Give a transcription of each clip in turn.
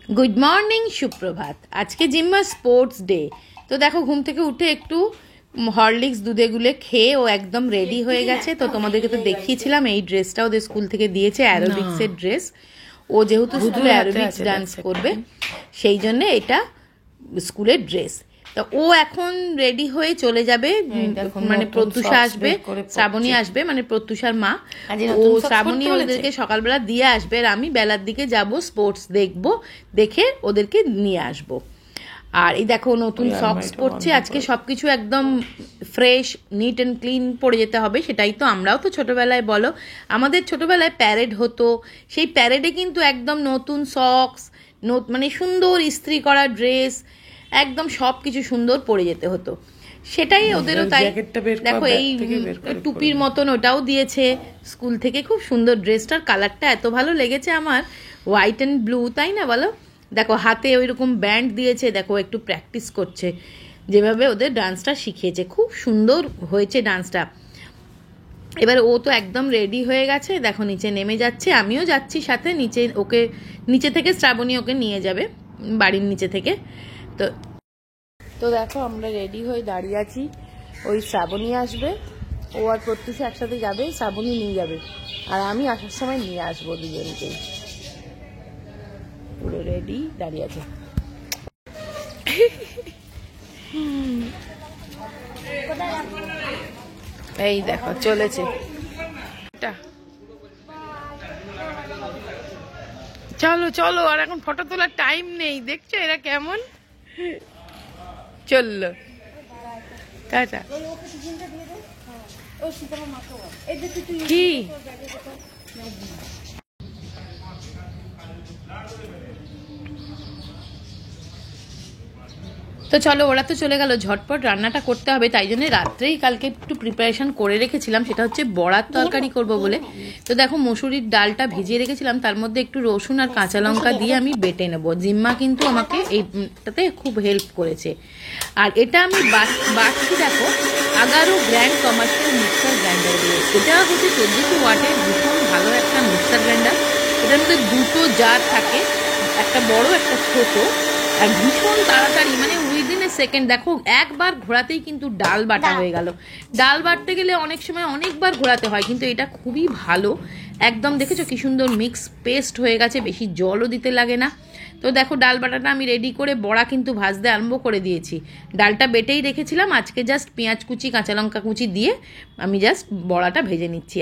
Good morning, সুপ্রভাত। আজকে জিম্মা স্পোর্টস ডে। তো দেখো, ঘুম থেকে উঠে একটু হরলিক্স দুধে গুলে খেয়ে ও একদম রেডি হয়ে গেছে। তো তোমাদেরকে তো দেখিয়েছিলাম এই ড্রেসটা ওদের স্কুল থেকে দিয়েছে, অ্যারোবিক্সের ড্রেস। ও যেহেতু স্কুলে অ্যারোবিক্স ডান্স করবে, সেই জন্য এটা স্কুলের ড্রেস। তো ও এখন রেডি হয়ে চলে যাবে, মানে প্রত্যুষা আসবে, শ্রাবণী আসবে, মানে প্রত্যুষার মা। ও শ্রাবণী ওদেরকে সকালবেলা দিয়ে আসবে, আর আমি বেলার দিকে যাব, স্পোর্টস দেখবো, দেখে ওদেরকে নিয়ে আসবো। আর এই দেখো নতুন সক্স পরছে আজকে। সবকিছু একদম ফ্রেশ, নিট অ্যান্ড ক্লিন পরে যেতে হবে। সেটাই তো আমরাও তো ছোটবেলায়, বলো, আমাদের ছোটবেলায় প্যারেড হতো, সেই প্যারেডে কিন্তু একদম নতুন সক্স, মানে সুন্দর ইস্ত্রি করা ড্রেস, একদম সব কিছু সুন্দর পরে যেতে হতো। সেটাই ওদেরও তাই। দেখো এই টুপির মতন ওটাও দিয়েছে স্কুল থেকে, খুব সুন্দর। ড্রেসটার কালারটা এত ভালো লেগেছে আমার, হোয়াইট অ্যান্ড ব্লু, তাই না বলো? দেখো হাতে ওই রকম ব্যান্ড দিয়েছে, দেখো একটু প্র্যাকটিস করছে, যেভাবে ওদের ডান্সটা শিখিয়েছে। খুব সুন্দর হয়েছে ডান্সটা। এবার ও তো একদম রেডি হয়ে গেছে, দেখো নিচে নেমে যাচ্ছে, আমিও যাচ্ছি সাথে নিচে। ওকে নিচে থেকে শ্রাবণী ওকে নিয়ে যাবে বাড়ির নিচে থেকে। তো তো দেখো আমরা রেডি হয়ে দাঁড়িয়ে আছি, ওই শ্রাবণী আসবে, ও আর প্রত্যুষা একসাথে যাবে, শ্রাবণী নিয়ে যাবে, আর আমি আসার সময় নিয়ে আসবো দুজনকে। পুরো রেডি দাঁড়িয়ে আছে। এই দেখো চলেছে। চলো চলো, আর এখন ফটো তোলার টাইম নেই, দেখছো এরা কেমন চললো। টাটা। কি তো চলো, ওরা তো চলে গেল, ঝটপট রান্নাটা করতে হবে। তাই জন্য রাত্রেই কালকে একটু প্রিপারেশন করে রেখেছিলাম, সেটা হচ্ছে বড়ার তরকারি করব বলে। তো দেখো মসুরির ডালটা ভিজিয়ে রেখেছিলাম, তার মধ্যে একটু রসুন আর কাঁচা লঙ্কা দিয়ে আমি বেটে নেবো। জিম্মা কিন্তু আমাকে এইটাতে খুব হেল্প করেছে। আর এটা আমি বাটছি দেখো 11 গ্র্যান্ড কমার্শিয়াল মিক্সার গ্রাইন্ডার দিয়ে। এটা হচ্ছে 1400 ওয়াটের ভীষণ ভালো একটা মিক্সার গ্রাইন্ডার। এটার মধ্যে দুটো জার থাকে, একটা বড় একটা ছোট, আর ভীষণ তাড়াতাড়ি, মানে উইদিন এ সেকেন্ড। দেখো একবার ঘোরাতেই কিন্তু ডাল বাটা হয়ে গেল। ডাল বাটতে গেলে অনেক সময় অনেকবার ঘোরাতে হয়, কিন্তু এটা খুবই ভালো। একদম দেখেছো কি সুন্দর মিক্স পেস্ট হয়ে গেছে, বেশি জলও দিতে লাগে না। তো দেখো ডাল বাটাটা আমি রেডি করে বড়া কিন্তু ভাজতে আরম্ভ করে দিয়েছি। ডালটা বেটেই রেখেছিলাম, আজকে জাস্ট পেঁয়াজ কুচি কাঁচা লঙ্কা কুচি দিয়ে আমি জাস্ট বড়াটা ভেজে নিচ্ছি।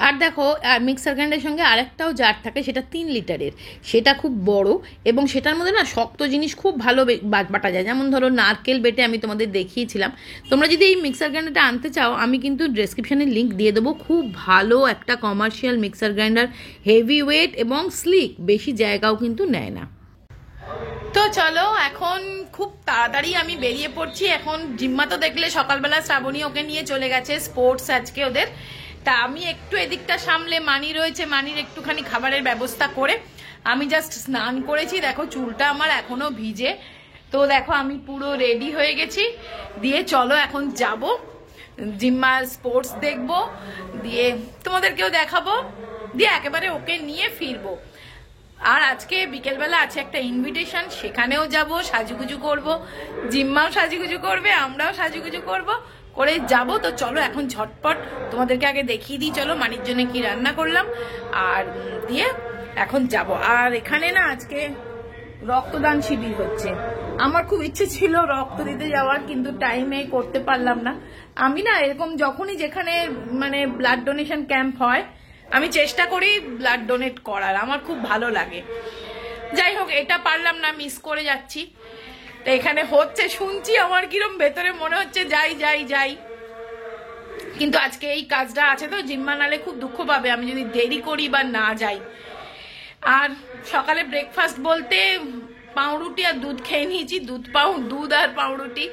আর দেখো মিক্সার গ্রাইন্ডারের সঙ্গে আরেকটাও জার থাকে, সেটা 3 লিটারের, সেটা খুব বড়, এবং সেটার মধ্যে না শক্ত জিনিস খুব ভালো বাটা যায়। যেমন ধরো নারকেল বেটে আমি তোমাদের দেখিয়েছিলাম। তোমরা যদি এই মিক্সার গ্রাইন্ডারটা আনতে চাও, আমি কিন্তু ডেসক্রিপশানে লিঙ্ক দিয়ে দেবো। খুব ভালো একটা commercial mixer grinder, heavy weight এবং স্লিক, বেশি জায়গাও কিন্তু নেয় না। তো চলো এখন খুব তাড়াতাড়ি আমি বেরিয়ে পড়ছি। এখন জিম্মা তো দেখলে সকালবেলা শ্রাবণী ওকে নিয়ে চলে গেছে, স্পোর্টস আজকে ওদের। তা আমি একটু এদিকটা সামলে, মানি রয়েছে, মানির একটুখানি খাবারের ব্যবস্থা করে আমি জাস্ট স্নান করেছি। দেখো চুলটা আমার এখনো ভিজে। তো দেখো আমি পুরো রেডি হয়ে গেছি, দিয়ে চলো এখন যাব জিম্মার স্পোর্টস দেখবো, দিয়ে তোমাদেরকেও দেখাবো, দিয়ে একেবারে ওকে নিয়ে ফিরবো। আর আজকে বিকেলবেলা আছে একটা ইনভিটেশন, সেখানেও যাব, সাজুগুজু করব, জিম্মাও সাজুগুজু করবে, আমরাও সাজুগুজু করব, করে যাব। তো চলো এখন ঝটপট তোমাদেরকে আগে দেখিয়ে দিই, চলো মানির জন্য কি রান্না করলাম, আর দিয়ে এখন যাব। আর এখানে না আজকে রক্তদান শিবির হচ্ছে। আমার খুব ইচ্ছে ছিল রক্ত দিতে যাওয়ার, কিন্তু টাইমে করতে পারলাম না। আমি না এরকম যখনই যেখানে মানে ব্লাড ডোনেশন ক্যাম্প হয়, আমি চেষ্টা করি ব্লাড ডোনেট করার, আমার খুব ভালো লাগে। যাই হোক, এটা পারলাম না, মিস করে যাচ্ছি। তো এখানে হচ্ছে শুনছি, আমার কিরম ভেতরে মনে হচ্ছে যাই যাই যাই, কিন্তু আজকে এই কাজটা আছে তো, জিম্মা নালে খুব দুঃখ পাবে আমি যদি দেরি করি বা না যাই। আর সকালে ব্রেকফাস্ট বলতে পাউরুটি আর দুধ খেয়ে নিয়েছি, দুধ আর পাউরুটি,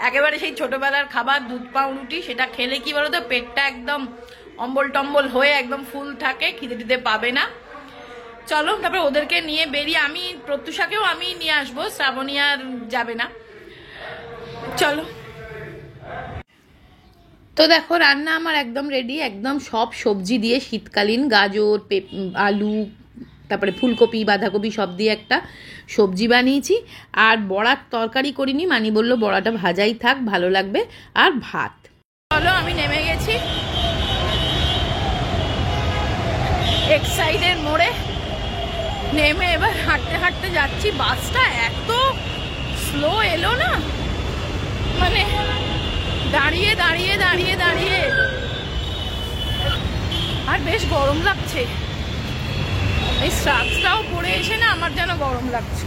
একেবারে সেই ছোটবেলার খাবার, দুধ পাউরুটি। সেটা খেলে কি বলতো, পেটটা একদম অম্বল টম্বল হয়ে একদম ফুল থাকে, খিদে টিদে পাবে না। চলো তারপরে ওদেরকে নিয়ে বেরিয়ে, আমি প্রত্যুষাকেও আমি নিয়ে আসবো, শ্রাবণী আর যাবে না। চলো। তো দেখো রান্না আমার একদম রেডি, একদম সব সবজি দিয়ে, শীতকালীন গাজর, আলু, তারপরে ফুলকপি বাঁধাকপি সব দিয়ে একটা সবজি বানিয়েছি। আর বড়ার তরকারি করিনি, মানি বললো বড়াটা ভাজাই থাক, ভালো লাগবে। আর ভাত। চলো আমি নেমে গেছি এক্সাইডের মোড়ে, নেমে এবার হাঁটতে হাঁটতে যাচ্ছি। বাসটা এত স্লো এলো না, মানে দাঁড়িয়ে দাঁড়িয়ে দাঁড়িয়ে দাঁড়িয়ে, আর বেশ গরম লাগছে। এই স্ট্রাক্সটাও পরে এসে না আমার যেন গরম লাগছে।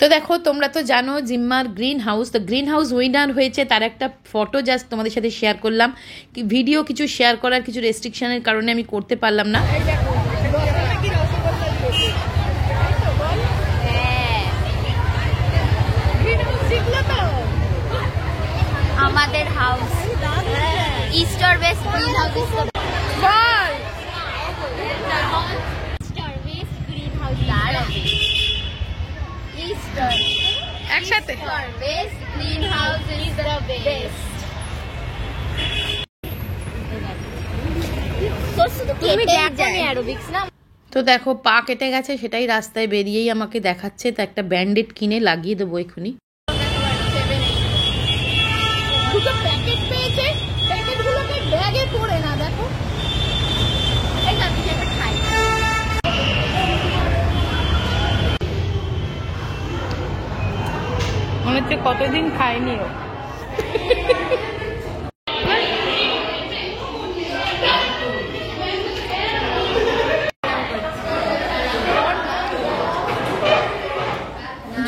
তো দেখো, তোমরা তো জানো জিম্মার গ্রিন হাউস, তো গ্রিন হাউস উইনার হয়েছে, তার একটা ফটো জাস্ট তোমাদের সাথে শেয়ার করলাম। কি ভিডিও কিছু শেয়ার করার কিছু রেস্ট্রিকশনের কারণে আমি করতে পারলাম না। আমাদের house east or west green house is the east or west green house east একসাথে or west green house is the best. তুমি দেখো অ্যারোবিক্স না। তো দেখো পা কেটে গেছে, সেটাই রাস্তায় বেরিয়েই আমাকে দেখাচ্ছে। তো একটা ব্যান্ডেড কিনে লাগিয়ে দেবো এক্ষুনি। দুটো প্যাকেট পেয়েছে, প্যাকেটগুলোকে ব্যাগে পড়ে না, দেখো এই না দিয়ে খাই। মনে হচ্ছে কতদিন খায়নি ও।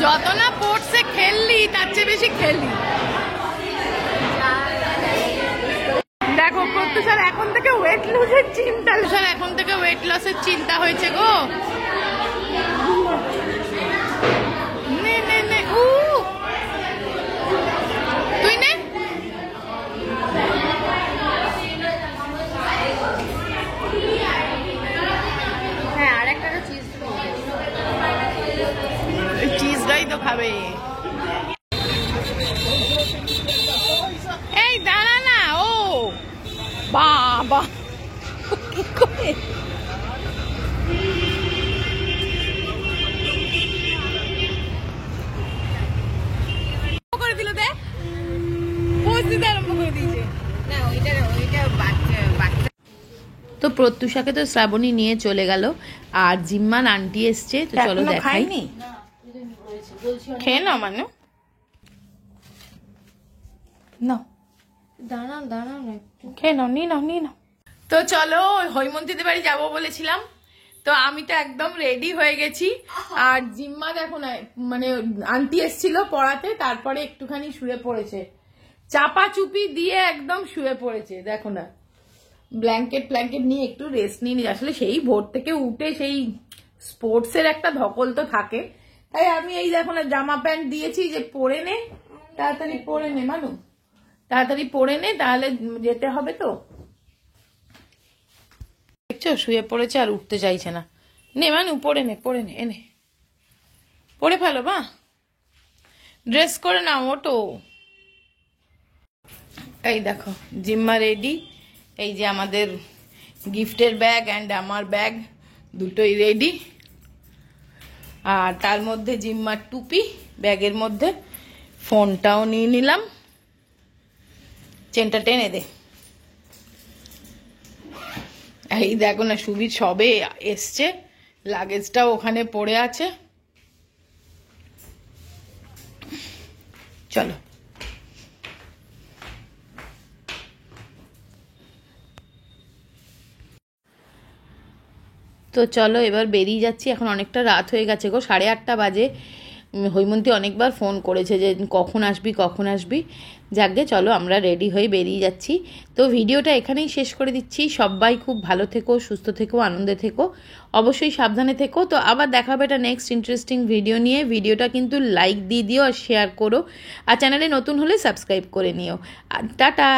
যত না পড়ছে খেললি, তার চেয়ে বেশি খেললি। দেখো প্রত্যুষার এখন থেকে ওয়েট লসের চিন্তা, এখন থেকে ওয়েট লসের চিন্তা হয়েছে গো। নে নে নে, তুই নে। হ্যাঁ, আর একটা চিজ, চিজটাই তো খাবে। এই দাঁড়া না, ও বাবা কি করে দিল, দেখ পোজ দিতে আরম্ভ করে দিয়েছে। না ওইটা বাচ্চা। তো প্রত্যুষাকে তো শ্রাবণী নিয়ে চলে গেল, আর জিম্মান আন্টি এসছে। তো চলো দেখাই। খেয়ে নাও মানু, নাও দাঁড়াও না, খেয়ে নাও, নিয়ে নাও নিয়ে নাও। তো চলো হৈমন্তীদের বাড়ি যাবো বলেছিলাম, তো আমি তো একদম রেডি হয়ে গেছি। আর জিম্মা দেখো না, মানে আন্টি এসছিল পড়াতে, তারপরে একটুখানি শুয়ে পড়েছে, চাপা চুপি দিয়ে একদম শুয়ে পড়েছে। দেখো না, ব্ল্যাঙ্কেট নিয়ে একটু রেস্ট নিয়ে নিয়ে, আসলে সেই ভোর থেকে উঠে সেই স্পোর্টসের একটা ধকল তো থাকে, তাই আমি এই দেখো না জামা প্যান্ট দিয়েছি যে পরে নে, তাড়াতাড়ি পরে নে মানু, তাড়াতাড়ি পরে নে, তাহলে যেতে হবে। তো দেখছো শুয়ে পড়েছে আর উঠতে চাইছে না। নে মানু পরে নে, এনে পরে ফেলো মা, ড্রেস করে নাও, ওটো। এই দেখো জিম্মা রেডি, এই যে আমাদের গিফটের ব্যাগ অ্যান্ড আমার ব্যাগ দুটোই রেডি। আর তার মধ্যে জিম্মার টুপি, ব্যাগের মধ্যে ফোনটাও নিয়ে নিলাম। চেনটা টেনে দে। এই দেখো না, সুবীর সবে এসছে, লাগেজটাও ওখানে পড়ে আছে। চলো তো চলো এবার বেরিয়ে যাচ্ছি। এখন অনেকটা রাত হয়ে গেছে গো, 8:30 বাজে। হৈমন্তী অনেকবার ফোন করেছে যে কখন আসবি। যাকগে চলো আমরা রেডি হয়ে বেরিয়ে যাচ্ছি। তো ভিডিওটা এখানেই শেষ করে দিচ্ছি। সবাই খুব ভালো থেকো, সুস্থ থেকো, আনন্দে থেকো, অবশ্যই সাবধানে থেকো। তো আবার দেখা হবে একটা নেক্সট ইন্টারেস্টিং ভিডিও নিয়ে। ভিডিওটা কিন্তু লাইক দিয়ে দিও আর শেয়ার করো, আর চ্যানেলে নতুন হলে সাবস্ক্রাইব করে নিও। আর টাটা।